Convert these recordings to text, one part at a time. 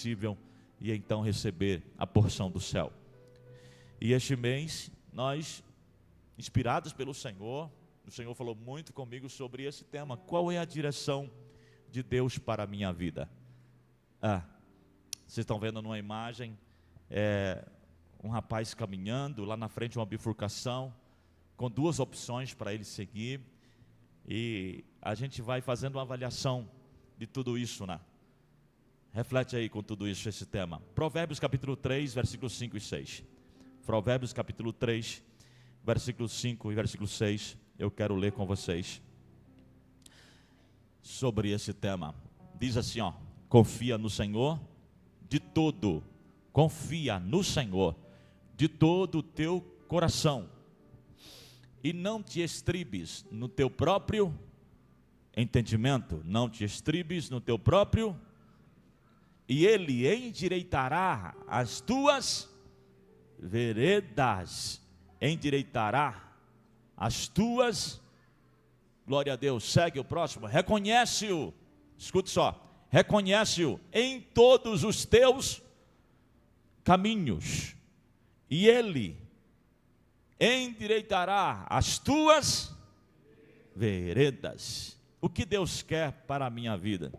possível e então receber a porção do céu. E este mês, nós, inspirados pelo Senhor, o Senhor falou muito comigo sobre esse tema. Qual é a direção de Deus para a minha vida? Vocês estão vendo numa imagem, um rapaz caminhando, lá na frente uma bifurcação, com duas opções para ele seguir, e a gente vai fazendo uma avaliação de tudo isso, né? Reflete aí com tudo isso, esse tema. Provérbios capítulo 3, versículos 5 e 6. Provérbios capítulo 3, versículos 5 e versículo 6, eu quero ler com vocês sobre esse tema. Diz assim, confia no Senhor de todo, confia no Senhor de todo o teu coração, e não te estribes no teu próprio entendimento, não te estribes no teu próprio, e Ele endireitará as tuas veredas, endireitará as tuas, glória a Deus. Segue o próximo, reconhece-o, escute só, reconhece-o em todos os teus caminhos, e Ele endireitará as tuas veredas. O que Deus quer para a minha vida?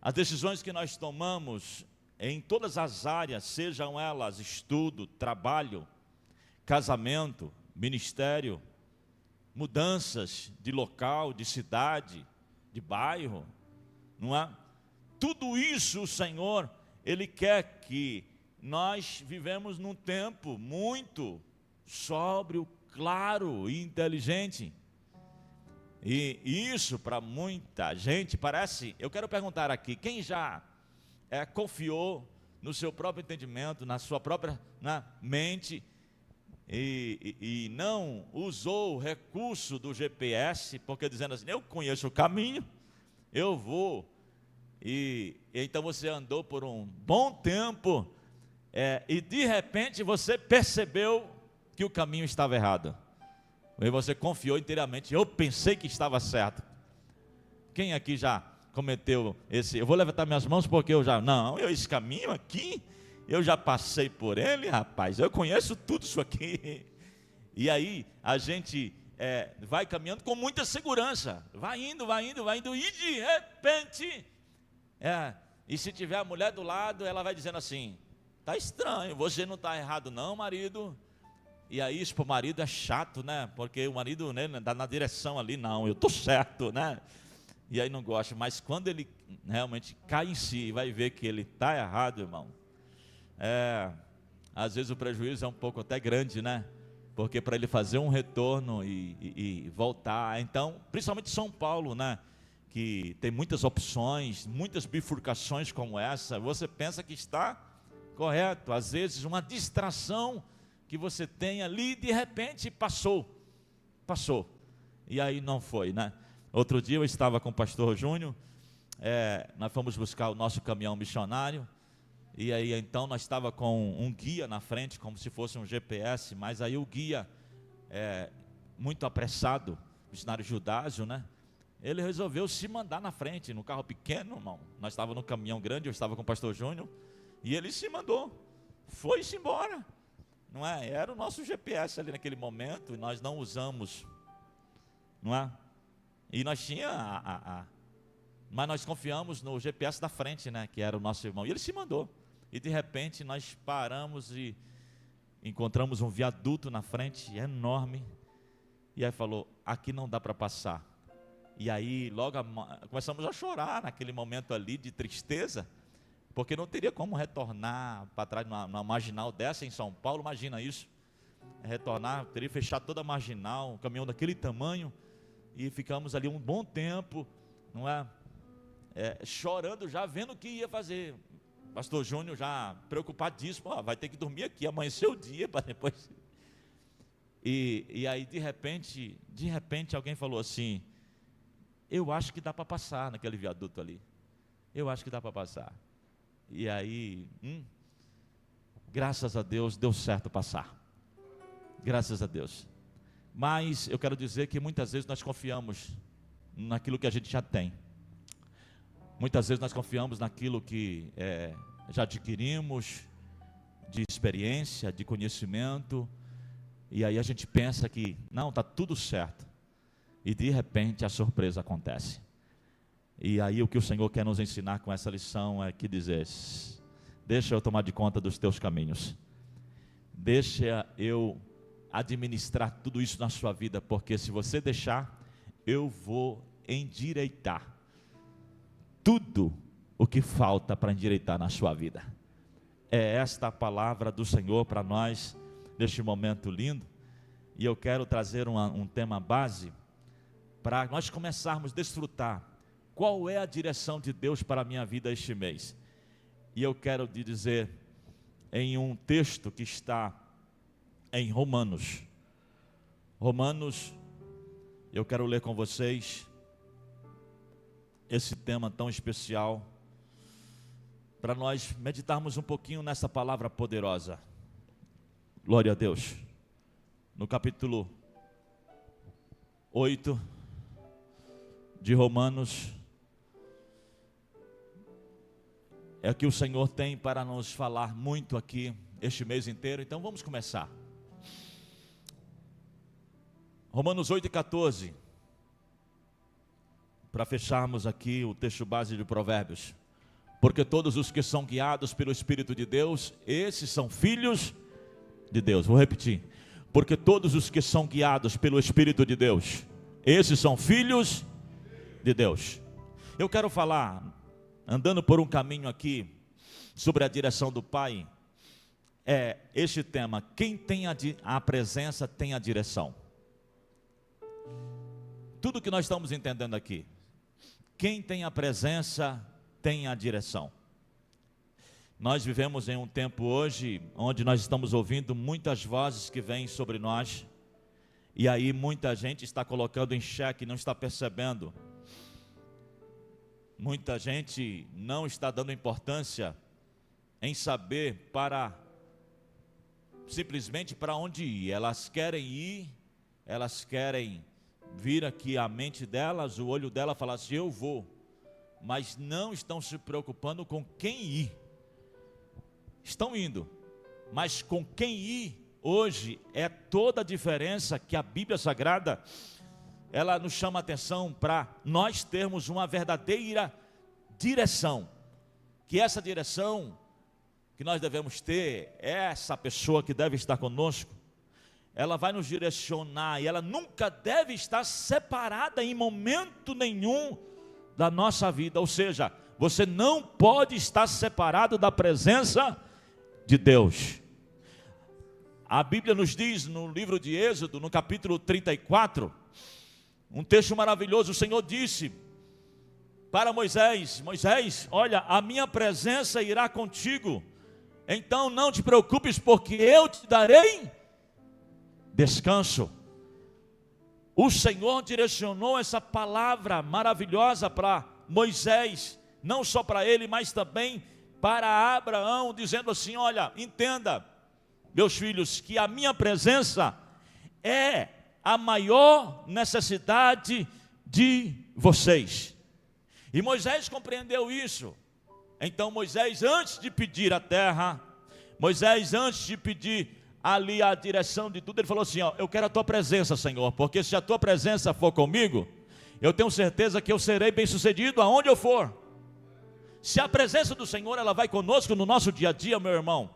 As decisões que nós tomamos em todas as áreas, sejam elas estudo, trabalho, casamento, ministério, mudanças de local, de cidade, de bairro, não é? Tudo isso o Senhor, Ele quer que nós vivemos num tempo muito sóbrio, claro e inteligente. E isso para muita gente parece, eu quero perguntar aqui, quem já confiou no seu próprio entendimento, na sua própria mente, e não usou o recurso do GPS, porque dizendo assim, eu conheço o caminho, eu vou, e então você andou por um bom tempo, e de repente você percebeu que o caminho estava errado, e você confiou inteiramente, eu pensei que estava certo. Quem aqui já cometeu esse, eu vou levantar minhas mãos porque esse caminho aqui, eu já passei por ele, rapaz, eu conheço tudo isso aqui. E aí a gente vai caminhando com muita segurança, vai indo, e de repente, e se tiver a mulher do lado, ela vai dizendo assim, tá estranho, você não está errado não, marido. E aí isso para o marido é chato, né? Porque o marido, né, dá na direção ali, não, eu estou certo, né? E aí não gosta, mas quando ele realmente cai em si e vai ver que ele está errado, irmão, às vezes o prejuízo é um pouco até grande, né? Porque para ele fazer um retorno e voltar, então, principalmente São Paulo, né? Que tem muitas opções, muitas bifurcações como essa, você pensa que está correto, às vezes uma distração que você tem ali, de repente passou, e aí não foi, né? Outro dia eu estava com o pastor Júnior, nós fomos buscar o nosso caminhão missionário, e aí então nós estava com um guia na frente, como se fosse um GPS, mas aí o guia, muito apressado, o missionário Judásio, né? Ele resolveu se mandar na frente, no carro pequeno, irmão. Nós estávamos no caminhão grande, eu estava com o pastor Júnior, e ele se mandou, foi-se embora. Não é? Era o nosso GPS ali naquele momento, e nós não usamos, não é? E nós mas nós confiamos no GPS da frente, né? Que era o nosso irmão, e ele se mandou, e de repente nós paramos e encontramos um viaduto na frente, enorme, e aí falou, aqui não dá para passar, e aí logo começamos a chorar naquele momento ali de tristeza, porque não teria como retornar para trás numa marginal dessa em São Paulo, imagina isso, retornar, teria que fechar toda a marginal, um caminhão daquele tamanho, e ficamos ali um bom tempo, não é? Chorando já, vendo o que ia fazer, pastor Júnior já preocupadíssimo, vai ter que dormir aqui, amanhecer o dia, para depois, e aí de repente alguém falou assim, eu acho que dá para passar naquele viaduto ali, eu acho que dá para passar. E aí, graças a Deus, deu certo passar. Graças a Deus. Mas eu quero dizer que muitas vezes nós confiamos naquilo que a gente já tem. Muitas vezes nós confiamos naquilo que já adquirimos, de experiência, de conhecimento, e aí a gente pensa que, não, está tudo certo, e de repente a surpresa acontece. E aí o que o Senhor quer nos ensinar com essa lição é que dizer: deixa eu tomar de conta dos teus caminhos, deixa eu administrar tudo isso na sua vida, porque se você deixar, eu vou endireitar tudo o que falta para endireitar na sua vida. É esta a palavra do Senhor para nós, neste momento lindo, e eu quero trazer um tema base, para nós começarmos a desfrutar qual é a direção de Deus para a minha vida este mês. E eu quero te dizer, em um texto que está em Romanos, eu quero ler com vocês esse tema tão especial, para nós meditarmos um pouquinho nessa palavra poderosa. Glória a Deus. No capítulo 8 de Romanos, é o que o Senhor tem para nos falar muito aqui este mês inteiro. Então vamos começar. Romanos 8:14, para fecharmos aqui o texto base de Provérbios. Porque todos os que são guiados pelo Espírito de Deus, esses são filhos de Deus. Vou repetir. Porque todos os que são guiados pelo Espírito de Deus, esses são filhos de Deus. Eu quero falar, andando por um caminho aqui, sobre a direção do Pai, este tema: quem tem a presença tem a direção. Tudo que nós estamos entendendo aqui, quem tem a presença tem a direção. Nós vivemos em um tempo hoje, onde nós estamos ouvindo muitas vozes que vêm sobre nós, e aí muita gente está colocando em xeque, não está percebendo. Muita gente não está dando importância em saber simplesmente para onde ir. Elas querem ir, elas querem vir aqui a mente delas, o olho dela falar assim: eu vou, mas não estão se preocupando com quem ir. Estão indo, mas com quem ir hoje é toda a diferença que a Bíblia Sagrada, ela nos chama a atenção para nós termos uma verdadeira direção, que essa direção que nós devemos ter, essa pessoa que deve estar conosco, ela vai nos direcionar, e ela nunca deve estar separada em momento nenhum da nossa vida. Ou seja, você não pode estar separado da presença de Deus. A Bíblia nos diz no livro de Êxodo, no capítulo 34, um texto maravilhoso. O Senhor disse para Moisés: Moisés, olha, a minha presença irá contigo, então não te preocupes, porque eu te darei descanso. O Senhor direcionou essa palavra maravilhosa para Moisés, não só para ele, mas também para Abraão, dizendo assim: olha, entenda, meus filhos, que a minha presença é a maior necessidade de vocês. E Moisés compreendeu isso. Então Moisés, antes de pedir a terra, Moisés, antes de pedir ali a direção de tudo, ele falou assim: ó, eu quero a tua presença, Senhor, porque se a tua presença for comigo, eu tenho certeza que eu serei bem sucedido aonde eu for. Se a presença do Senhor, ela vai conosco no nosso dia a dia, meu irmão,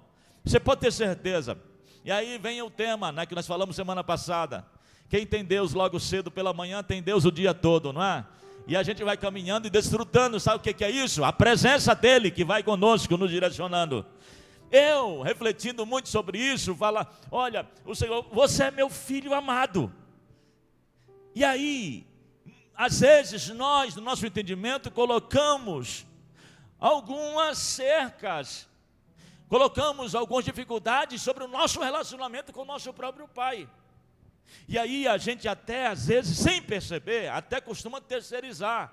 você pode ter certeza. E aí vem o tema, né, que nós falamos semana passada: quem tem Deus logo cedo pela manhã, tem Deus o dia todo, não é? E a gente vai caminhando e desfrutando, sabe o que é isso? A presença dele que vai conosco, nos direcionando. Eu, refletindo muito sobre isso, fala: olha, o Senhor, você é meu filho amado. E aí, às vezes nós, no nosso entendimento, colocamos algumas cercas, colocamos algumas dificuldades sobre o nosso relacionamento com o nosso próprio Pai. E aí a gente até, às vezes, sem perceber, até costuma terceirizar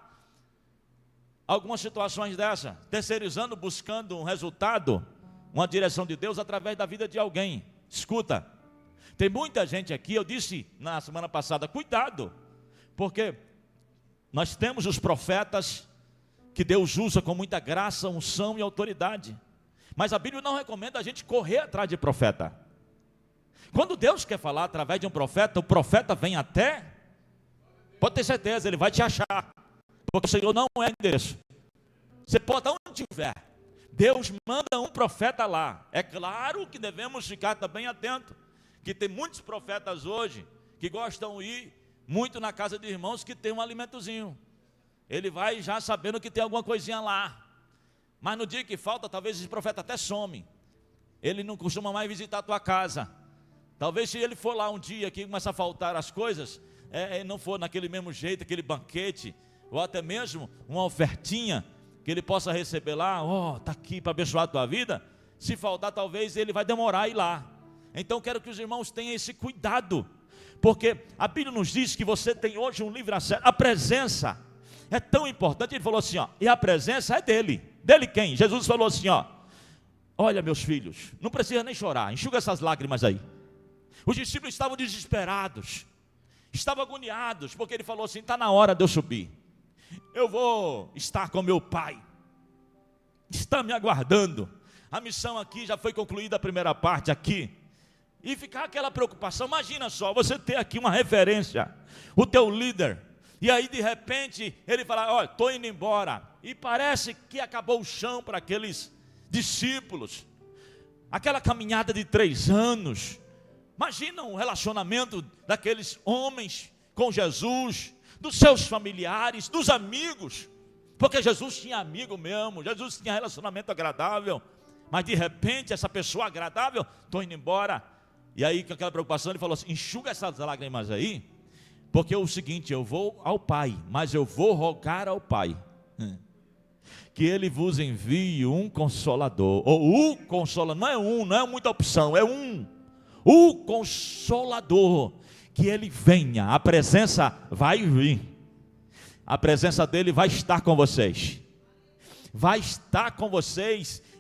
algumas situações dessa, terceirizando, buscando um resultado, uma direção de Deus através da vida de alguém. Escuta, tem muita gente aqui, eu disse na semana passada, cuidado, porque nós temos os profetas que Deus usa com muita graça, unção e autoridade. Mas a Bíblia não recomenda a gente correr atrás de profeta. Quando Deus quer falar através de um profeta, o profeta vem até, pode ter certeza, ele vai te achar, porque o Senhor não é endereço. Você pode estar onde estiver, Deus manda um profeta lá. É claro que devemos ficar também atentos, que tem muitos profetas hoje que gostam de ir muito na casa de irmãos que tem um alimentozinho. Ele vai já sabendo que tem alguma coisinha lá. Mas no dia que falta, talvez esse profeta até some. Ele não costuma mais visitar a tua casa. Talvez se ele for lá um dia que começa a faltar as coisas, não for naquele mesmo jeito, aquele banquete, ou até mesmo uma ofertinha que ele possa receber lá, está aqui para abençoar a tua vida. Se faltar, talvez ele vai demorar a ir lá. Então quero que os irmãos tenham esse cuidado, porque a Bíblia nos diz que você tem hoje um livre acesso. A presença é tão importante. Ele falou assim, e a presença é dele. Dele quem? Jesus falou assim, olha meus filhos, não precisa nem chorar, enxuga essas lágrimas aí. Os discípulos estavam desesperados, estavam agoniados, porque ele falou assim, está na hora de eu subir. Eu vou estar com meu Pai, está me aguardando. A missão aqui já foi concluída, a primeira parte aqui. E ficar aquela preocupação, imagina só, você ter aqui uma referência, o teu líder, e aí de repente ele fala, olha, estou indo embora, e parece que acabou o chão para aqueles discípulos, aquela caminhada de 3 anos, imagina o relacionamento daqueles homens com Jesus, dos seus familiares, dos amigos, porque Jesus tinha amigo mesmo, Jesus tinha relacionamento agradável, mas de repente essa pessoa agradável, estou indo embora. E aí com aquela preocupação ele falou assim, enxuga essas lágrimas aí, porque é o seguinte, eu vou ao Pai, mas eu vou rogar ao Pai, que Ele vos envie um Consolador, ou o Consolador, não é muita opção, é o Consolador, que Ele venha, a presença vai vir, a presença dEle vai estar com vocês,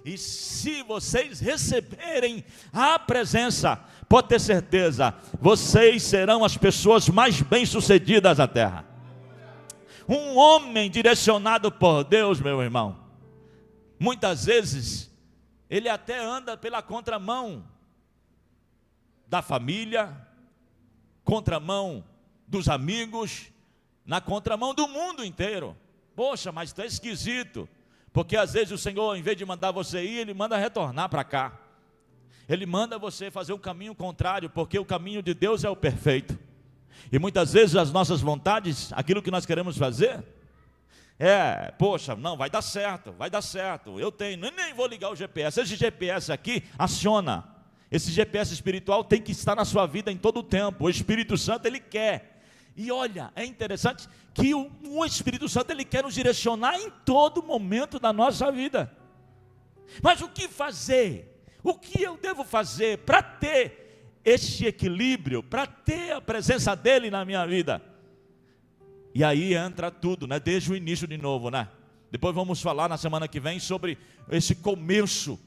e se vocês receberem a presença, pode ter certeza, vocês serão as pessoas mais bem-sucedidas da terra. Um homem direcionado por Deus, meu irmão, muitas vezes, ele até anda pela contramão da família, contramão dos amigos, na contramão do mundo inteiro. Poxa, mas está esquisito, porque às vezes o Senhor, em vez de mandar você ir, Ele manda retornar para cá. Ele manda você fazer um caminho contrário, porque o caminho de Deus é o perfeito. E muitas vezes as nossas vontades, aquilo que nós queremos fazer, poxa, não, vai dar certo, eu tenho, nem vou ligar o GPS, esse GPS aqui, aciona, esse GPS espiritual tem que estar na sua vida em todo o tempo, o Espírito Santo, Ele quer. E olha, é interessante que o Espírito Santo, Ele quer nos direcionar em todo momento da nossa vida. Mas o que fazer? O que eu devo fazer para ter esse equilíbrio, para ter a presença dEle na minha vida? E aí entra tudo, desde o início de novo, Depois vamos falar na semana que vem sobre esse começo,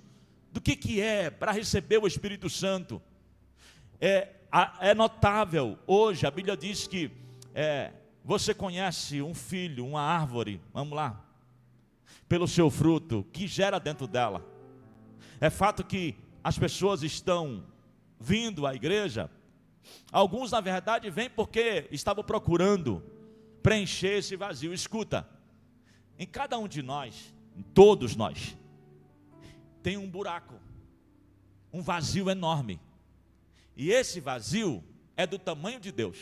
do que é para receber o Espírito Santo. É notável, hoje a Bíblia diz que você conhece um filho, uma árvore, vamos lá, pelo seu fruto, que gera dentro dela. É fato que as pessoas estão vindo à igreja, alguns na verdade vêm porque estavam procurando preencher esse vazio. Escuta, em cada um de nós, em todos nós, tem um buraco, um vazio enorme. E esse vazio é do tamanho de Deus.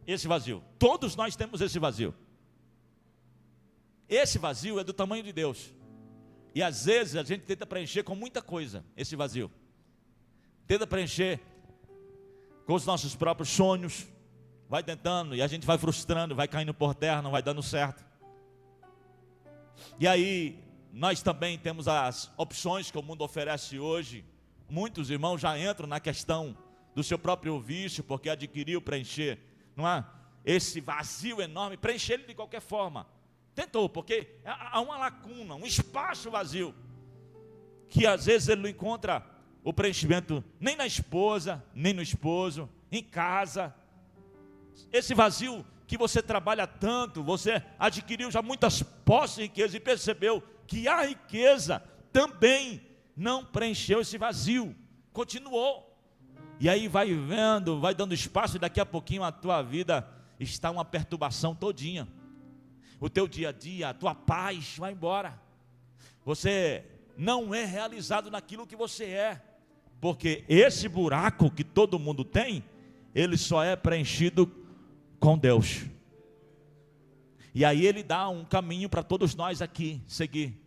Esse vazio, todos nós temos esse vazio. Esse vazio é do tamanho de Deus. E às vezes a gente tenta preencher com muita coisa, esse vazio. Tenta preencher com os nossos próprios sonhos. Vai tentando e a gente vai frustrando, vai caindo por terra, não vai dando certo. E aí, nós também temos as opções que o mundo oferece hoje. Muitos irmãos já entram na questão do seu próprio vício, porque adquiriu preencher, não é? Esse vazio enorme, preencher ele de qualquer forma. Tentou, porque há uma lacuna, um espaço vazio, que às vezes ele não encontra o preenchimento nem na esposa, nem no esposo, em casa. Esse vazio que você trabalha tanto, você adquiriu já muitas posses e riquezas e percebeu que a riqueza também não preencheu esse vazio, continuou. E aí vai vendo, vai dando espaço e daqui a pouquinho a tua vida está uma perturbação todinha. O teu dia a dia, a tua paz vai embora. Você não é realizado naquilo que você é, porque esse buraco que todo mundo tem, ele só é preenchido com Deus. E aí ele dá um caminho para todos nós aqui seguir.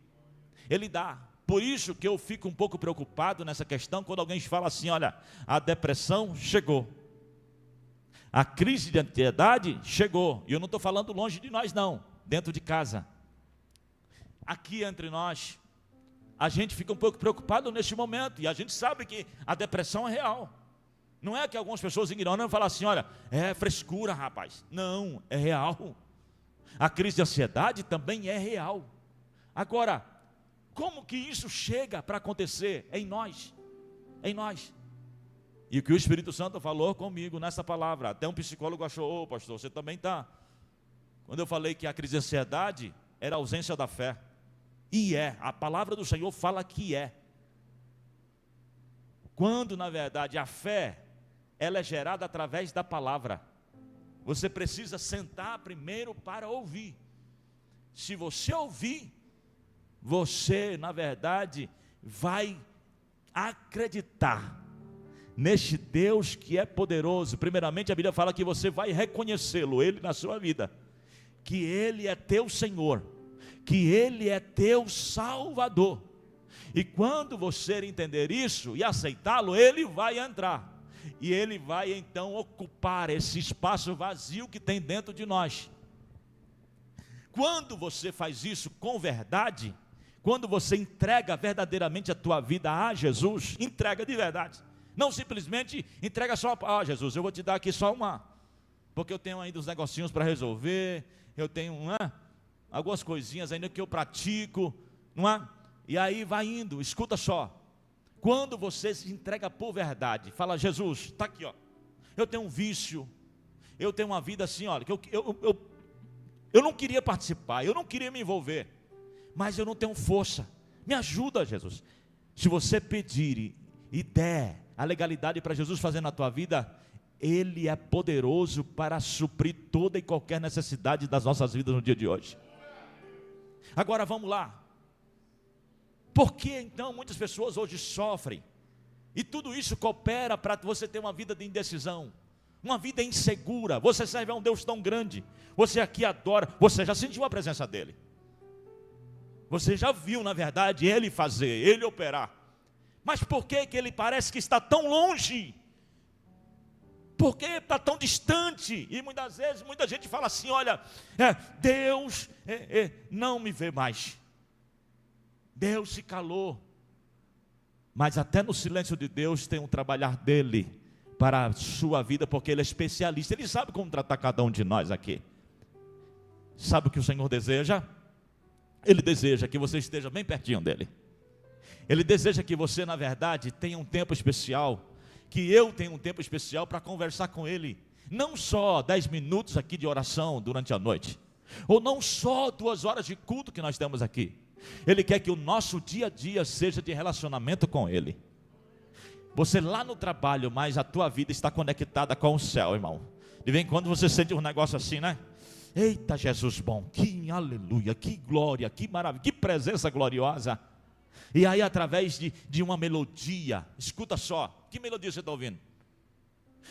Ele dá. Por isso que eu fico um pouco preocupado nessa questão quando alguém fala assim: olha, a depressão chegou, a crise de ansiedade chegou. E eu não estou falando longe de nós não, dentro de casa, aqui entre nós, a gente fica um pouco preocupado neste momento, e a gente sabe que a depressão é real. Não é que algumas pessoas ignoram falam assim: olha, é frescura, rapaz. Não, é real. A crise de ansiedade também é real. Agora, como que isso chega para acontecer em nós? Em nós. E o que o Espírito Santo falou comigo nessa palavra, até um psicólogo achou: ô pastor, você também está. Quando eu falei que a crise de ansiedade era a ausência da fé. E a palavra do Senhor fala que é. Quando na verdade a fé, ela é gerada através da palavra. Você precisa sentar primeiro para ouvir. Se você ouvir, você na verdade vai acreditar neste Deus que é poderoso. Primeiramente a Bíblia fala que você vai reconhecê-lo, Ele na sua vida, que Ele é teu Senhor, que Ele é teu Salvador. E quando você entender isso e aceitá-lo, Ele vai entrar. E Ele vai então ocupar esse espaço vazio que tem dentro de nós. Quando você faz isso com verdade, quando você entrega verdadeiramente a tua vida a Jesus, entrega de verdade. Não simplesmente entrega só, Jesus, eu vou te dar aqui só uma, porque eu tenho ainda uns negocinhos para resolver, eu tenho algumas coisinhas ainda que eu pratico, não é? E aí vai indo, escuta só. Quando você se entrega por verdade, fala: Jesus, está aqui, ó, eu tenho um vício, eu tenho uma vida assim, olha, que eu não queria participar, eu não queria me envolver, mas eu não tenho força, me ajuda, Jesus. Se você pedir e der a legalidade para Jesus fazer na tua vida, Ele é poderoso para suprir toda e qualquer necessidade das nossas vidas no dia de hoje. Agora vamos lá. Por que então muitas pessoas hoje sofrem? E tudo isso coopera para você ter uma vida de indecisão, uma vida insegura. Você serve a um Deus tão grande, você aqui adora, você já sentiu a presença dEle, você já viu na verdade Ele fazer, Ele operar. Mas por que Ele parece que está tão longe? Por que está tão distante? E muitas vezes muita gente fala assim: olha, Deus não me vê mais, Deus se calou. Mas até no silêncio de Deus tem um trabalhar dEle para a sua vida, porque Ele é especialista, Ele sabe como tratar cada um de nós aqui. Sabe o que o Senhor deseja? Ele deseja que você esteja bem pertinho dEle. Ele deseja que você na verdade tenha um tempo especial, que eu tenha um tempo especial para conversar com Ele. Não só 10 minutos aqui de oração durante a noite, ou não só 2 horas de culto que nós temos aqui. Ele quer que o nosso dia a dia seja de relacionamento com Ele. Você lá no trabalho, mas a tua vida está conectada com o céu, irmão. De vez em quando você sente um negócio assim, né? Eita, Jesus bom, que aleluia, que glória, que maravilha, que presença gloriosa. E aí através de uma melodia, escuta só, que melodia você está ouvindo?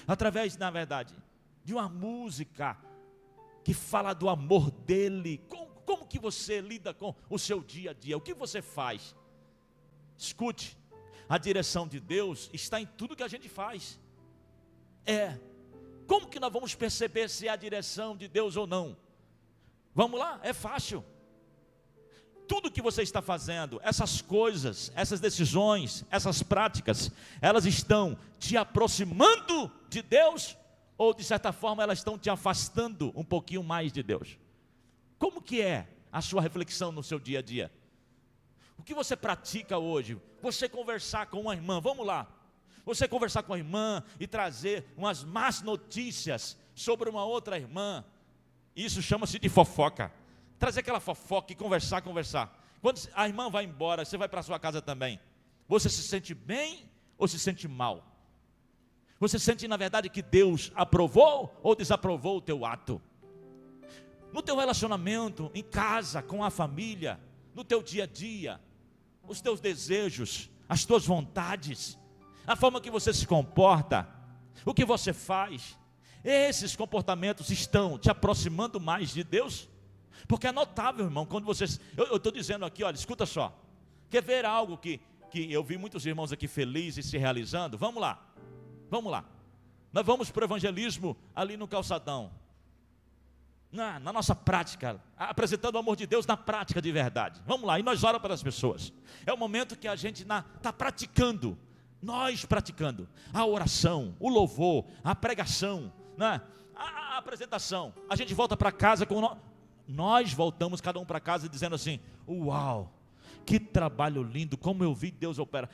Através, na verdade, de uma música que fala do amor dEle. Como que você lida com o seu dia a dia? O que você faz? Escute, a direção de Deus está em tudo que a gente faz. Como que nós vamos perceber se é a direção de Deus ou não? Vamos lá, é fácil. Tudo que você está fazendo, essas coisas, essas decisões, essas práticas, elas estão te aproximando de Deus, ou de certa forma elas estão te afastando um pouquinho mais de Deus? Como que é a sua reflexão no seu dia a dia? O que você pratica hoje? Você conversar com uma irmã, vamos lá. Você conversar com a irmã e trazer umas más notícias sobre uma outra irmã. Isso chama-se de fofoca. Trazer aquela fofoca e conversar. Quando a irmã vai embora, você vai para a sua casa também. Você se sente bem ou se sente mal? Você sente, na verdade, que Deus aprovou ou desaprovou o teu ato? No teu relacionamento, em casa, com a família, no teu dia a dia, os teus desejos, as tuas vontades, a forma que você se comporta, o que você faz, esses comportamentos estão te aproximando mais de Deus? Porque é notável, irmão, quando vocês... Eu estou dizendo aqui, olha, escuta só. Quer ver algo que eu vi muitos irmãos aqui felizes se realizando? Vamos lá. Nós vamos para o evangelismo ali no calçadão. Na nossa prática, apresentando o amor de Deus na prática de verdade. Vamos lá, e nós oramos para as pessoas. É o momento que a gente está praticando. Nós praticando a oração, o louvor, a pregação, né? a apresentação. A gente volta para casa com... Nós voltamos cada um para casa dizendo assim: uau, que trabalho lindo, como eu vi Deus operar.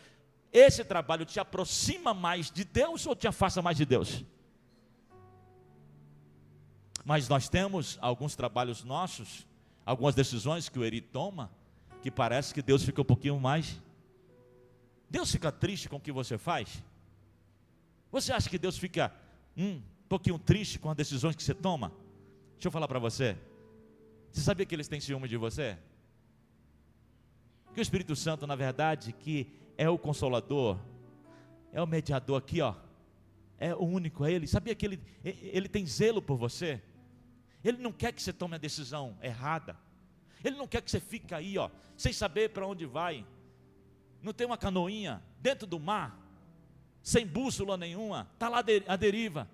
Esse trabalho te aproxima mais de Deus ou te afasta mais de Deus? Mas nós temos alguns trabalhos nossos, algumas decisões que o Eri toma, que parece que Deus fica um pouquinho mais. Deus fica triste com o que você faz? Você acha que Deus fica um pouquinho triste com as decisões que você toma? Deixa eu falar para você. Você sabia que eles têm ciúme de você? Que o Espírito Santo, na verdade, que é o Consolador, é o mediador aqui, ó, é o único, é Ele. Sabia que ele tem zelo por você? Ele não quer que você tome a decisão errada. Ele não quer que você fique aí, ó, sem saber para onde vai. Não tem uma canoinha dentro do mar, sem bússola nenhuma, está lá a deriva.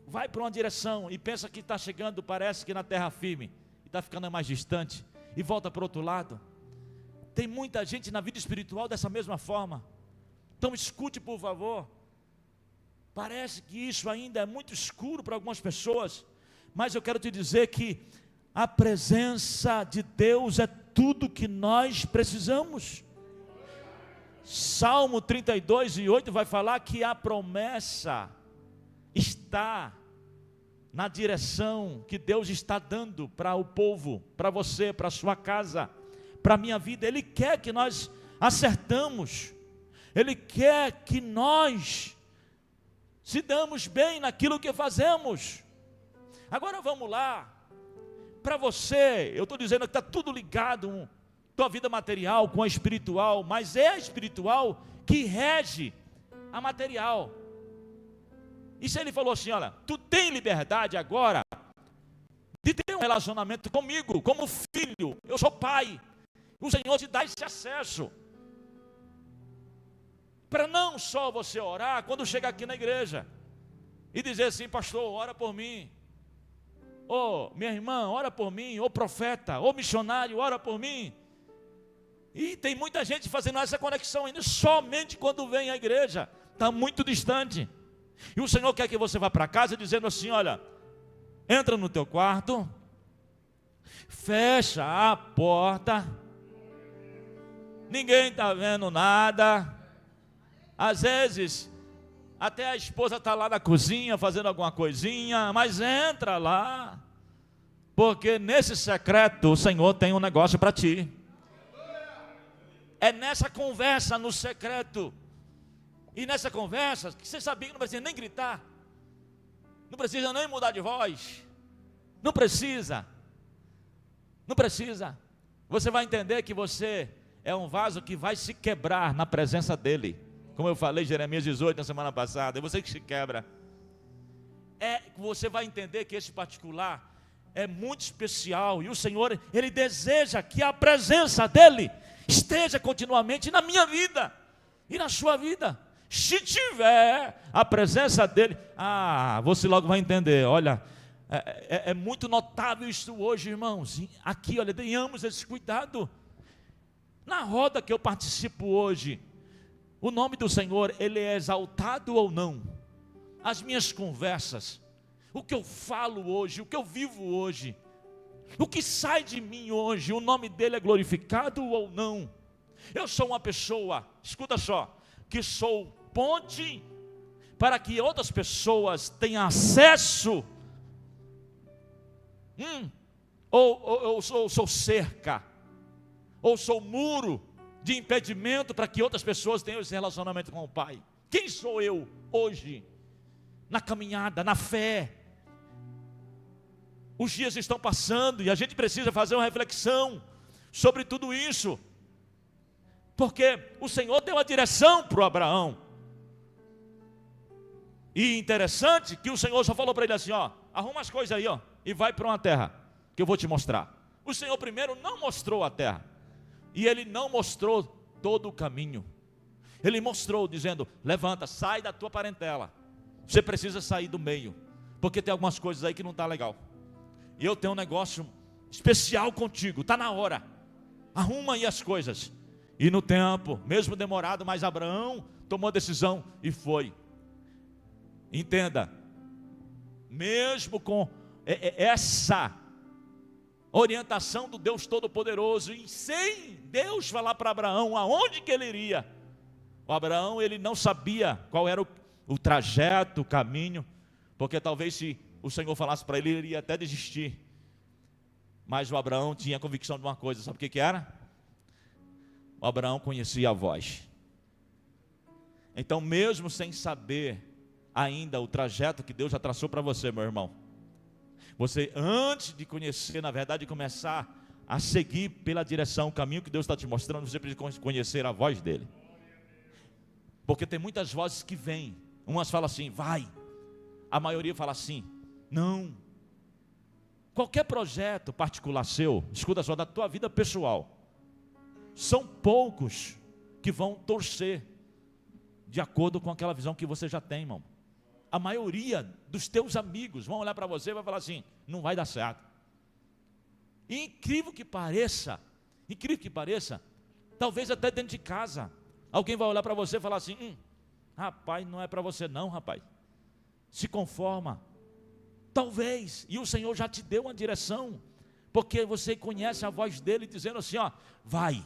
Vai para uma direção e pensa que está chegando, parece que na terra firme, e está ficando mais distante, e volta para o outro lado. Tem muita gente na vida espiritual dessa mesma forma. Então escute, por favor. Parece que isso ainda é muito escuro para algumas pessoas, mas eu quero te dizer que a presença de Deus é tudo que nós precisamos. Salmo 32:8 vai falar que a promessa está na direção que Deus está dando para o povo, para você, para a sua casa, para a minha vida. Ele quer que nós acertamos, Ele quer que nós se damos bem naquilo que fazemos. Agora vamos lá, para você, eu estou dizendo que está tudo ligado, tua vida material com a espiritual, mas é a espiritual que rege a material. E se ele falou assim, olha, tu tem liberdade agora de ter um relacionamento comigo, como filho, eu sou pai, o Senhor te dá esse acesso, para não só você orar quando chegar aqui na igreja, e dizer assim, pastor, ora por mim, ô minha irmã, ora por mim, ô profeta, ô missionário, ora por mim. E tem muita gente fazendo essa conexão ainda, somente quando vem à igreja, está muito distante. E o Senhor quer que você vá para casa dizendo assim, olha, entra no teu quarto, fecha a porta, ninguém está vendo nada. Às vezes, até a esposa está lá na cozinha fazendo alguma coisinha, mas entra lá, porque nesse secreto o Senhor tem um negócio para ti. É nessa conversa no secreto. E nessa conversa, que você sabia que não precisa nem gritar, não precisa nem mudar de voz, não precisa, você vai entender que você é um vaso que vai se quebrar na presença dEle, como eu falei, Jeremias 18 na semana passada, é você que se quebra, você vai entender que esse particular é muito especial, e o Senhor, Ele deseja que a presença dEle esteja continuamente na minha vida, e na sua vida. Se tiver a presença dEle, você logo vai entender, olha, é muito notável isso hoje, irmãos, aqui, olha, tenhamos esse cuidado, na roda que eu participo hoje, o nome do Senhor, Ele é exaltado ou não? As minhas conversas, o que eu falo hoje, o que eu vivo hoje, o que sai de mim hoje, o nome dEle é glorificado ou não? Eu sou uma pessoa, escuta só, que sou ponte para que outras pessoas tenham acesso Ou sou cerca, ou sou muro de impedimento para que outras pessoas tenham esse relacionamento com o Pai? Quem sou eu hoje, na caminhada, na fé? Os dias estão passando e a gente precisa fazer uma reflexão sobre tudo isso, porque o Senhor deu a direção para o Abraão. E interessante que o Senhor só falou para ele assim, arruma as coisas aí, e vai para uma terra que eu vou te mostrar. O Senhor primeiro não mostrou a terra, e Ele não mostrou todo o caminho. Ele mostrou dizendo, levanta, sai da tua parentela, você precisa sair do meio, porque tem algumas coisas aí que não está legal, e eu tenho um negócio especial contigo, está na hora, arruma aí as coisas. E no tempo, mesmo demorado, mas Abraão tomou a decisão e foi. Entenda, mesmo com essa orientação do Deus Todo-Poderoso, e sem Deus falar para Abraão aonde que ele iria, o Abraão, ele não sabia qual era o trajeto, o caminho, porque talvez se o Senhor falasse para ele, ele iria até desistir. Mas o Abraão tinha a convicção de uma coisa, sabe o que era? O Abraão conhecia a voz. Então, mesmo sem saber ainda o trajeto que Deus já traçou para você, meu irmão, você, antes de conhecer, na verdade, começar a seguir pela direção, o caminho que Deus está te mostrando, você precisa conhecer a voz dele. Porque tem muitas vozes que vêm. Umas falam assim, vai. A maioria fala assim, não. Qualquer projeto particular seu, escuta só, da tua vida pessoal, são poucos que vão torcer de acordo com aquela visão que você já tem, irmão. A maioria dos teus amigos vão olhar para você e vai falar assim, não vai dar certo. E incrível que pareça, talvez até dentro de casa, alguém vai olhar para você e falar assim, rapaz, não é para você não, rapaz. Se conforma. Talvez, e o Senhor já te deu uma direção, porque você conhece a voz dele dizendo assim, vai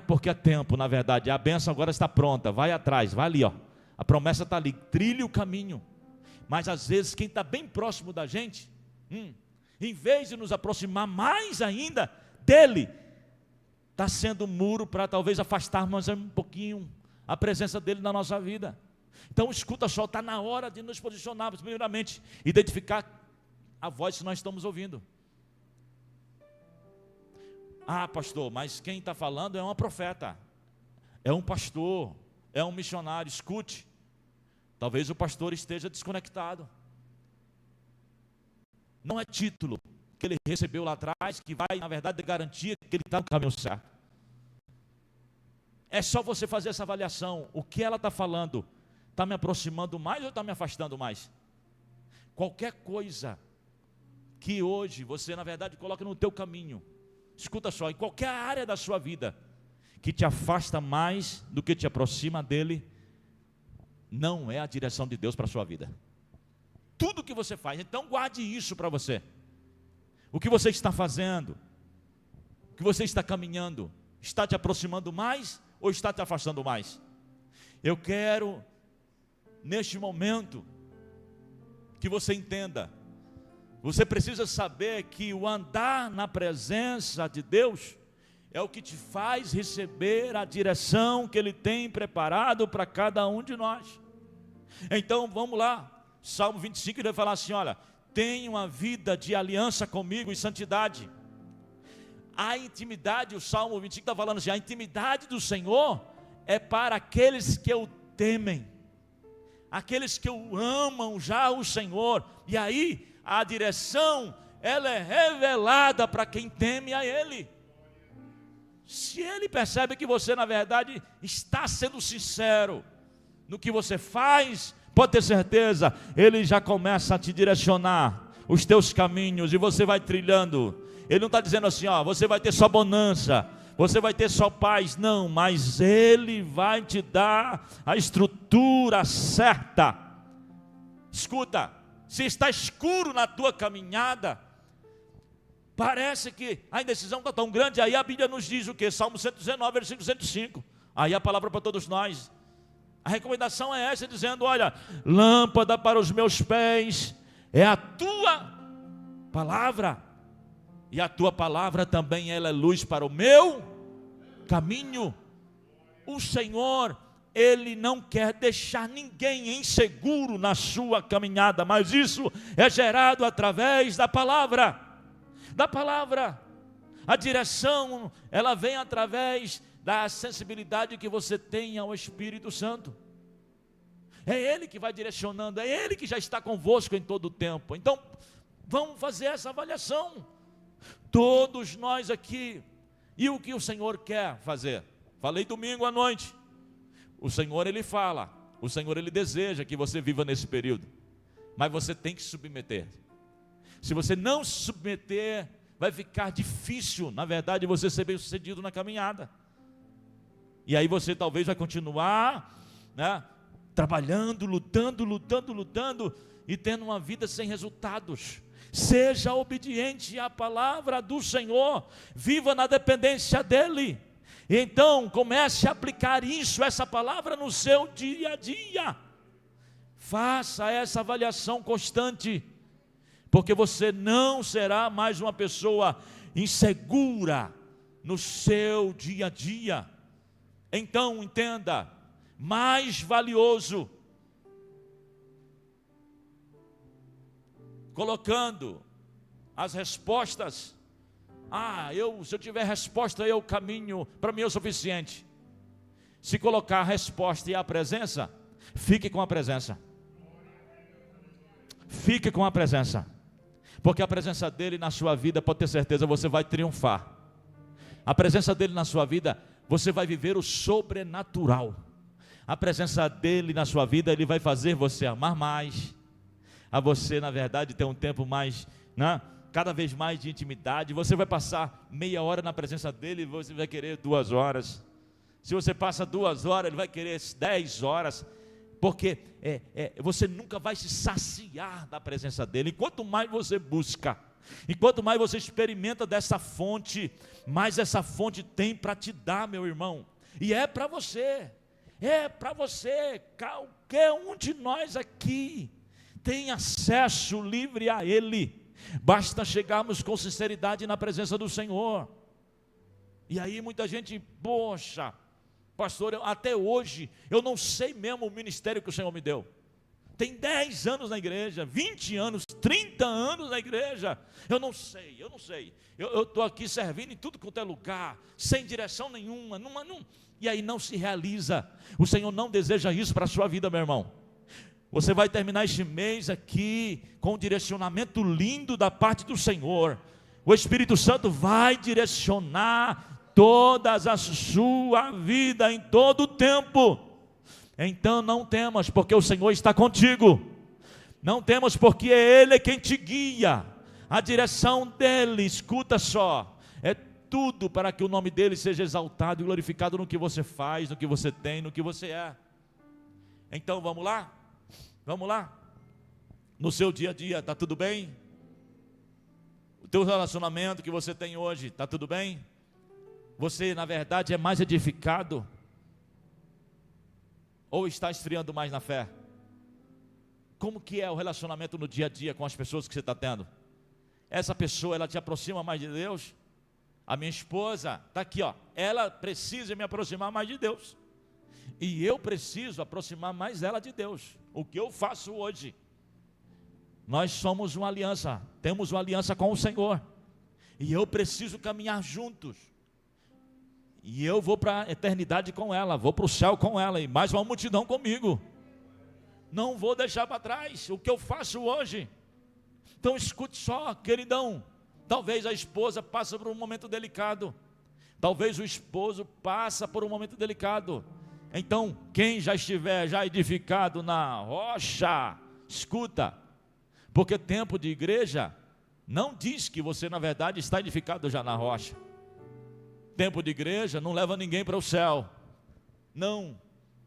porque é tempo, na verdade, a bênção agora está pronta, vai atrás, vai ali, a promessa está ali, trilhe o caminho. Mas às vezes quem está bem próximo da gente, em vez de nos aproximar mais ainda dele, está sendo um muro para talvez afastarmos um pouquinho a presença dele na nossa vida. Então escuta só, está na hora de nos posicionarmos, primeiramente, identificar a voz que nós estamos ouvindo. Pastor, mas quem está falando é uma profeta, é um pastor, é um missionário. Escute, talvez o pastor esteja desconectado. Não é título que ele recebeu lá atrás que vai, na verdade, garantir que ele está no caminho certo. É só você fazer essa avaliação. O que ela está falando está me aproximando mais ou está me afastando mais? Qualquer coisa que hoje você, na verdade, coloca no teu caminho, escuta só, em qualquer área da sua vida que te afasta mais do que te aproxima dele, não é a direção de Deus para a sua vida. Tudo que você faz, então guarde isso para você. O que você está fazendo, o que você está caminhando, está te aproximando mais ou está te afastando mais? Eu quero, neste momento, que você entenda, você precisa saber que o andar na presença de Deus é o que te faz receber a direção que Ele tem preparado para cada um de nós. Então vamos lá, Salmo 25, ele vai falar assim, olha, tenha uma vida de aliança comigo e santidade. A intimidade, o Salmo 25 está falando assim, a intimidade do Senhor é para aqueles que o temem, aqueles que o amam já o Senhor. E aí a direção, ela é revelada para quem teme a Ele. Se Ele percebe que você, na verdade, está sendo sincero no que você faz, pode ter certeza, Ele já começa a te direcionar os teus caminhos e você vai trilhando. Ele não está dizendo assim, você vai ter só bonança, você vai ter só paz, não, mas Ele vai te dar a estrutura certa. Escuta, se está escuro na tua caminhada, parece que a indecisão está tão grande, aí a Bíblia nos diz o que? Salmo 119, versículo 105, aí a palavra para todos nós, a recomendação é essa, dizendo, olha, lâmpada para os meus pés, é a tua palavra. E a tua palavra também ela é luz para o meu caminho. O Senhor, Ele não quer deixar ninguém inseguro na sua caminhada, mas isso é gerado através da palavra. Da palavra. A direção, ela vem através da sensibilidade que você tem ao Espírito Santo. É Ele que vai direcionando, é Ele que já está convosco em todo o tempo. Então, vamos fazer essa avaliação. Todos nós aqui, e o que o Senhor quer fazer? Falei domingo à noite. O Senhor, Ele fala, o Senhor, Ele deseja que você viva nesse período, mas você tem que se submeter. Se você não se submeter, vai ficar difícil, na verdade, você ser bem sucedido na caminhada. E aí você talvez vai continuar, né, trabalhando, lutando, e tendo uma vida sem resultados. Seja obediente à palavra do Senhor, viva na dependência dEle. Então comece a aplicar essa palavra no seu dia a dia. Faça essa avaliação constante, porque você não será mais uma pessoa insegura no seu dia a dia. Então entenda, mais valioso, colocando as respostas, se eu tiver resposta, eu caminho, para mim é o suficiente. Se colocar a resposta e a presença, fique com a presença. Fique com a presença, porque a presença dele na sua vida, pode ter certeza, você vai triunfar. A presença dele na sua vida, você vai viver o sobrenatural. A presença dele na sua vida, ele vai fazer você amar mais, a você, na verdade, ter um tempo mais, né, cada vez mais de intimidade. Você vai passar meia hora na presença dele, e você vai querer 2 horas. Se você passa 2 horas, ele vai querer 10 horas, porque você nunca vai se saciar da presença dele. E quanto mais você busca, e quanto mais você experimenta dessa fonte, mais essa fonte tem para te dar, meu irmão. E é para você, qualquer um de nós aqui tem acesso livre a Ele. Basta chegarmos com sinceridade na presença do Senhor. E aí muita gente, poxa, pastor, até hoje eu não sei mesmo o ministério que o Senhor me deu. Tem 10 anos na igreja, 20 anos, 30 anos na igreja. Eu não sei. Eu estou aqui servindo em tudo quanto é lugar, sem direção nenhuma. E aí não se realiza. O Senhor não deseja isso para a sua vida, meu irmão. Você vai terminar este mês aqui com um direcionamento lindo da parte do Senhor. O Espírito Santo vai direcionar toda a sua vida em todo o tempo. Então não temas, porque o Senhor está contigo. Não temas, porque é Ele quem te guia. A direção dEle, escuta só, é tudo para que o nome dEle seja exaltado e glorificado no que você faz, no que você tem, no que você é. Então vamos lá? Vamos lá? No seu dia a dia, está tudo bem? O teu relacionamento que você tem hoje, está tudo bem? Você, na verdade, é mais edificado? Ou está esfriando mais na fé? Como que é o relacionamento no dia a dia com as pessoas que você está tendo? Essa pessoa, ela te aproxima mais de Deus? A minha esposa está aqui, ó. Ela precisa me aproximar mais de Deus. E eu preciso aproximar mais ela de Deus. O que eu faço hoje? Nós somos uma aliança, temos uma aliança com o Senhor. E eu preciso caminhar juntos. E eu vou para a eternidade com ela, vou para o céu com ela, e mais uma multidão comigo. Não vou deixar para trás o que eu faço hoje. Então escute só, queridão. Talvez a esposa passe por um momento delicado. Talvez o esposo passe por um momento delicado. Então, quem já estiver edificado na rocha, escuta. Porque tempo de igreja não diz que você, na verdade, está edificado já na rocha. Tempo de igreja não leva ninguém para o céu. Não.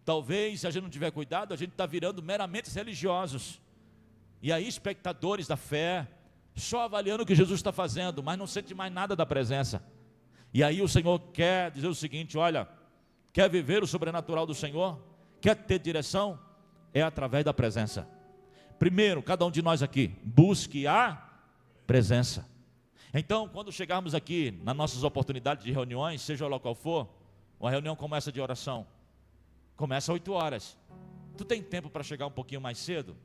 Talvez, se a gente não tiver cuidado, a gente está virando meramente religiosos. E aí, espectadores da fé, só avaliando o que Jesus está fazendo, mas não sente mais nada da presença. E aí o Senhor quer dizer o seguinte: olha, quer viver o sobrenatural do Senhor? Quer ter direção? É através da presença. Primeiro, cada um de nós aqui, busque a presença. Então, quando chegarmos aqui nas nossas oportunidades de reuniões, seja lá qual for, uma reunião começa de oração, começa às 8 horas. Tu tem tempo para chegar um pouquinho mais cedo?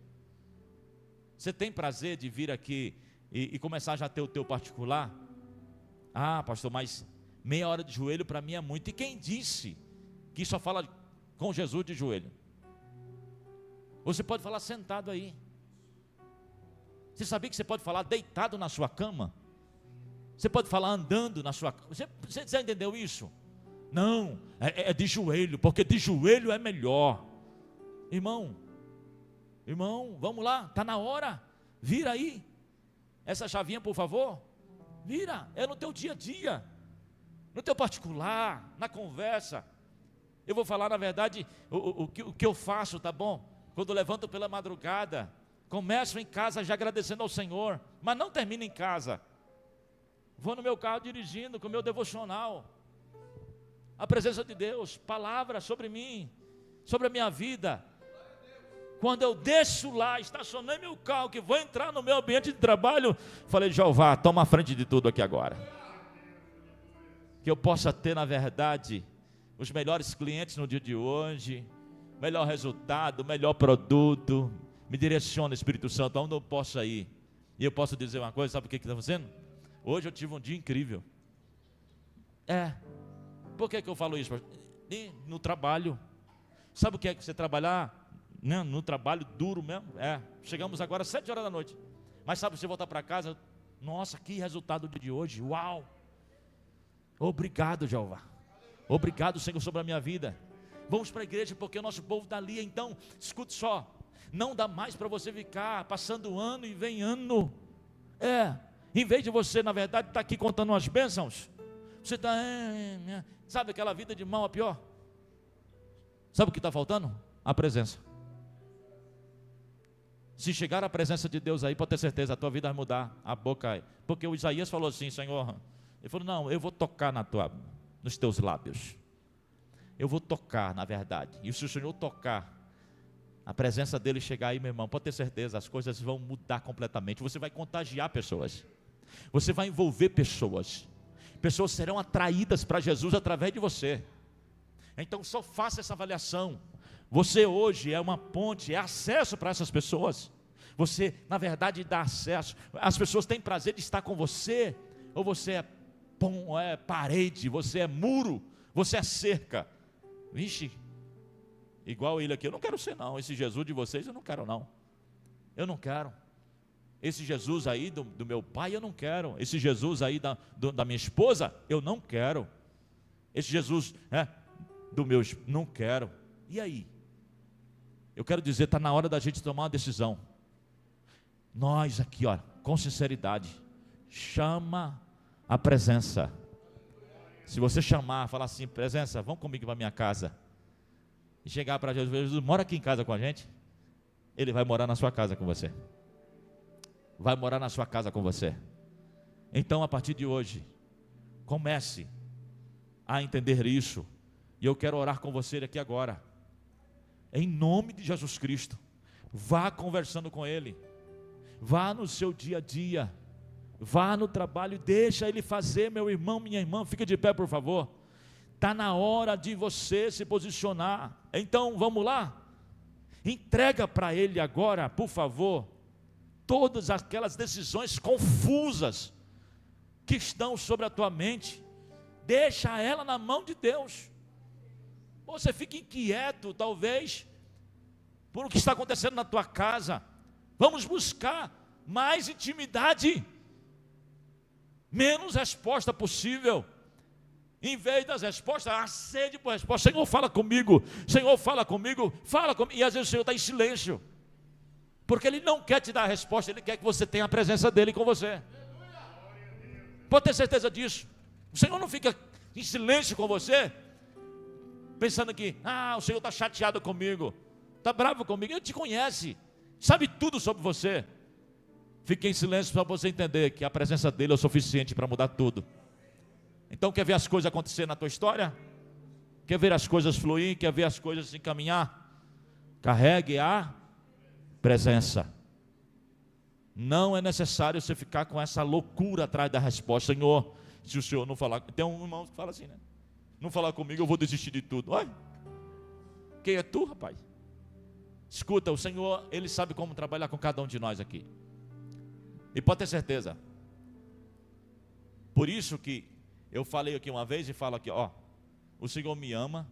Você tem prazer de vir aqui e começar já a ter o teu particular? Ah, pastor, mas meia hora de joelho para mim é muito. E quem disse que só fala com Jesus de joelho? Você pode falar sentado aí. Você sabia que você pode falar deitado na sua cama? Você pode falar andando na sua cama. Você já entendeu isso? Não, é de joelho, porque de joelho é melhor. Irmão, vamos lá, está na hora. Vira aí essa chavinha, por favor. Vira, é no teu dia a dia, no teu particular, na conversa. Eu vou falar na verdade o que eu faço, tá bom? Quando eu levanto pela madrugada, começo em casa já agradecendo ao Senhor, mas não termino em casa. Vou no meu carro dirigindo com o meu devocional. A presença de Deus, palavra sobre mim, sobre a minha vida. Quando eu desço lá, estacionei meu carro, que vou entrar no meu ambiente de trabalho, falei, Jeová, toma a frente de tudo aqui agora. Que eu possa ter, na verdade, os melhores clientes no dia de hoje, melhor resultado, melhor produto. Me direciona, Espírito Santo, aonde eu possa ir. E eu posso dizer uma coisa, sabe o que está fazendo? Hoje eu tive um dia incrível. Por que eu falo isso? No trabalho. Sabe o que é que você trabalhar? No trabalho duro mesmo, chegamos agora às 7 horas da noite, mas sabe, você voltar para casa, nossa, que resultado de hoje, uau, obrigado Jeová, obrigado Senhor sobre a minha vida. Vamos para a igreja porque o nosso povo está ali. Então, escute só, não dá mais para você ficar passando ano e vem ano, em vez de você na verdade estar aqui contando umas bênçãos, você está, sabe aquela vida de mal a pior, sabe o que está faltando? A presença. Se chegar a presença de Deus aí, pode ter certeza, a tua vida vai mudar, a boca, porque o Isaías falou assim, Senhor, ele falou, não, eu vou tocar nos teus lábios, eu vou tocar na verdade, e se o Senhor tocar, a presença dele chegar aí, meu irmão, pode ter certeza, as coisas vão mudar completamente, você vai contagiar pessoas, você vai envolver pessoas serão atraídas para Jesus através de você. Então só faça essa avaliação. Você hoje é uma ponte, é acesso para essas pessoas. Você, na verdade, dá acesso. As pessoas têm prazer de estar com você. Ou você é parede, você é muro, você é cerca. Vixe, igual ele aqui, eu não quero ser não. Esse Jesus de vocês eu não quero não. Eu não quero. Esse Jesus aí do meu pai eu não quero. Esse Jesus aí da minha esposa eu não quero. Esse Jesus do meu, não quero. E aí? Eu quero dizer, está na hora da gente tomar uma decisão. Nós aqui, com sinceridade, chama a presença. Se você chamar, falar assim, presença, vamos comigo para a minha casa. E chegar para Jesus, mora aqui em casa com a gente. Ele vai morar na sua casa com você. Vai morar na sua casa com você. Então, a partir de hoje, comece a entender isso. E eu quero orar com você aqui agora. Em nome de Jesus Cristo, vá conversando com Ele, vá no seu dia a dia, vá no trabalho, deixa Ele fazer, meu irmão, minha irmã, fica de pé por favor, está na hora de você se posicionar. Então vamos lá, entrega para Ele agora, por favor, todas aquelas decisões confusas que estão sobre a tua mente, deixa ela na mão de Deus. Você fica inquieto, talvez, por o que está acontecendo na tua casa. Vamos buscar mais intimidade, menos resposta possível. Em vez das respostas, a sede por resposta. Senhor, fala comigo. Senhor, fala comigo. Fala comigo. E às vezes o Senhor está em silêncio, porque Ele não quer te dar a resposta, Ele quer que você tenha a presença dEle com você. Pode ter certeza disso. O Senhor não fica em silêncio com você, pensando que, o Senhor está chateado comigo, está bravo comigo. Ele te conhece, sabe tudo sobre você. Fique em silêncio para você entender que a presença dEle é o suficiente para mudar tudo. Então, quer ver as coisas acontecer na tua história? Quer ver as coisas fluir? Quer ver as coisas se encaminhar? Carregue a presença. Não é necessário você ficar com essa loucura atrás da resposta. Senhor, se o Senhor não falar... Tem um irmão que fala assim, né? Não falar comigo, eu vou desistir de tudo. Olha, quem é tu, rapaz? Escuta, o Senhor, Ele sabe como trabalhar com cada um de nós aqui. E pode ter certeza. Por isso que eu falei aqui uma vez e falo aqui, ó. O Senhor me ama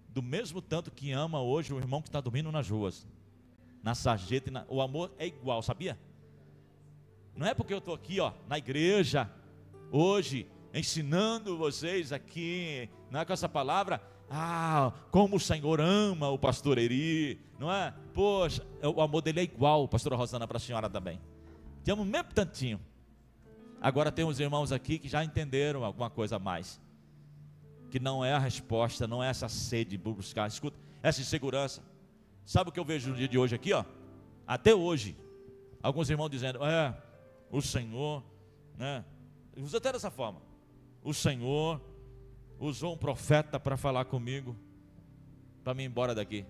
do mesmo tanto que ama hoje o irmão que está dormindo nas ruas, na sarjeta, o amor é igual, sabia? Não é porque eu estou aqui, ó, na igreja, hoje, ensinando vocês aqui, não é com essa palavra, como o Senhor ama o pastor Eri, não é? Poxa, o amor dele é igual, pastora Rosana, para a senhora também. Te amo mesmo tantinho. Agora tem uns irmãos aqui que já entenderam alguma coisa a mais, que não é a resposta, não é essa sede de buscar, escuta, essa insegurança. Sabe o que eu vejo no dia de hoje aqui, ó? Até hoje, alguns irmãos dizendo, o Senhor, né? Usa até dessa forma, o Senhor usou um profeta para falar comigo, para me ir embora daqui.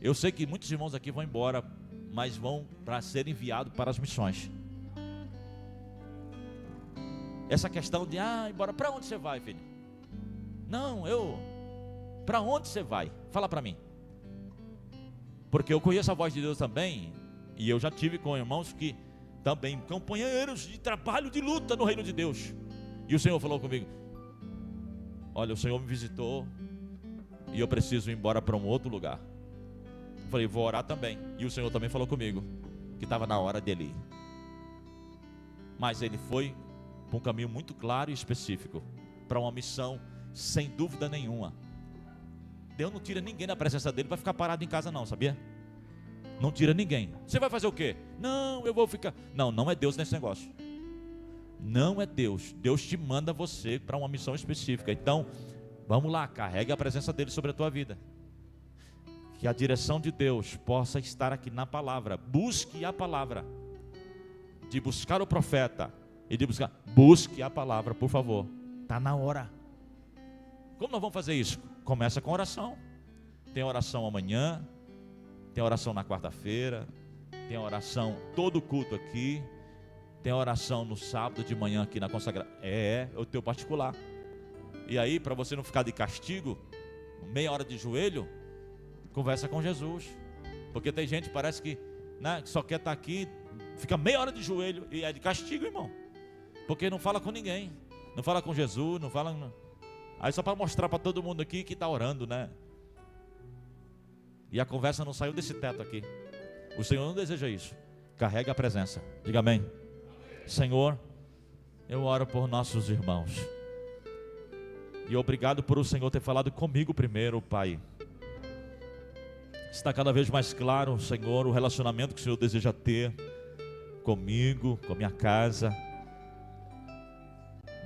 Eu sei que muitos irmãos aqui vão embora, mas vão para ser enviados para as missões. Essa questão de, embora, para onde você vai, filho? Não, para onde você vai? Fala para mim. Porque eu conheço a voz de Deus também, e eu já tive com irmãos que também, companheiros de trabalho, de luta no reino de Deus. E o Senhor falou comigo, olha, o Senhor me visitou, e eu preciso ir embora para um outro lugar. Eu falei, vou orar também. E o Senhor também falou comigo, que estava na hora dele ir. Mas ele foi para um caminho muito claro e específico, para uma missão sem dúvida nenhuma. Deus não tira ninguém da presença dele para ficar parado em casa não, sabia? Não tira ninguém. Você vai fazer o quê? Não, eu vou ficar... Não é Deus nesse negócio. Não é Deus. Deus te manda você para uma missão específica. Então, vamos lá, carregue a presença dele sobre a tua vida. Que a direção de Deus possa estar aqui na palavra. Busque a palavra. De buscar o profeta e de buscar, busque a palavra, por favor. Está na hora. Como nós vamos fazer isso? Começa com oração. Tem oração amanhã, tem oração na quarta-feira, tem oração todo culto aqui, tem oração no sábado de manhã aqui na consagração. É o teu particular. E aí, para você não ficar de castigo, meia hora de joelho, conversa com Jesus. Porque tem gente, parece que, né, só quer estar aqui, fica meia hora de joelho e é de castigo, irmão. Porque não fala com ninguém, não fala com Jesus, não fala... Aí só para mostrar para todo mundo aqui que está orando, né? E a conversa não saiu desse teto aqui. O Senhor não deseja isso. Carrega a presença. Diga amém. Amém. Senhor, eu oro por nossos irmãos. E obrigado por o Senhor ter falado comigo primeiro, Pai. Está cada vez mais claro, Senhor, o relacionamento que o Senhor deseja ter comigo, com a minha casa.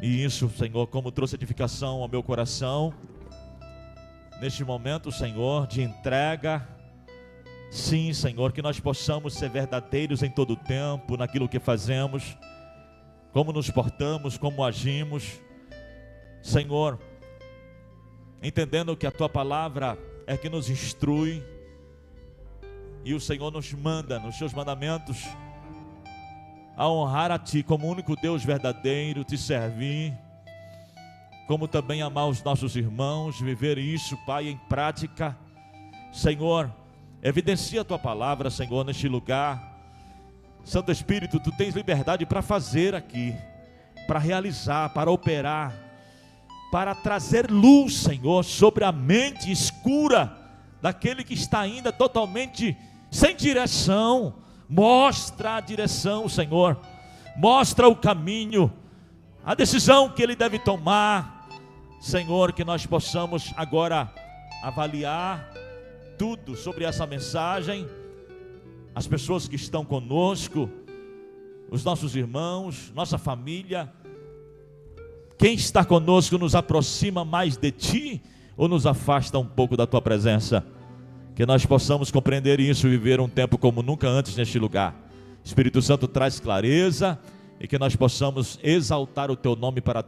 E isso, Senhor, como trouxe edificação ao meu coração, neste momento, Senhor, de entrega. Sim, Senhor, que nós possamos ser verdadeiros em todo o tempo, naquilo que fazemos, como nos portamos, como agimos. Senhor, entendendo que a Tua palavra é que nos instrui, e o Senhor nos manda, nos Seus mandamentos, a honrar a Ti como único Deus verdadeiro, Te servir, como também amar os nossos irmãos, viver isso, Pai, em prática. Senhor, evidencia a Tua palavra, Senhor, neste lugar. Santo Espírito, Tu tens liberdade para fazer aqui, para realizar, para operar, para trazer luz, Senhor, sobre a mente escura daquele que está ainda totalmente sem direção. Mostra a direção, Senhor, mostra o caminho, a decisão que ele deve tomar, Senhor, que nós possamos agora avaliar tudo sobre essa mensagem, as pessoas que estão conosco, os nossos irmãos, nossa família. Quem está conosco nos aproxima mais de Ti ou nos afasta um pouco da Tua presença? Que nós possamos compreender isso e viver um tempo como nunca antes neste lugar. Espírito Santo, traz clareza e que nós possamos exaltar o Teu nome para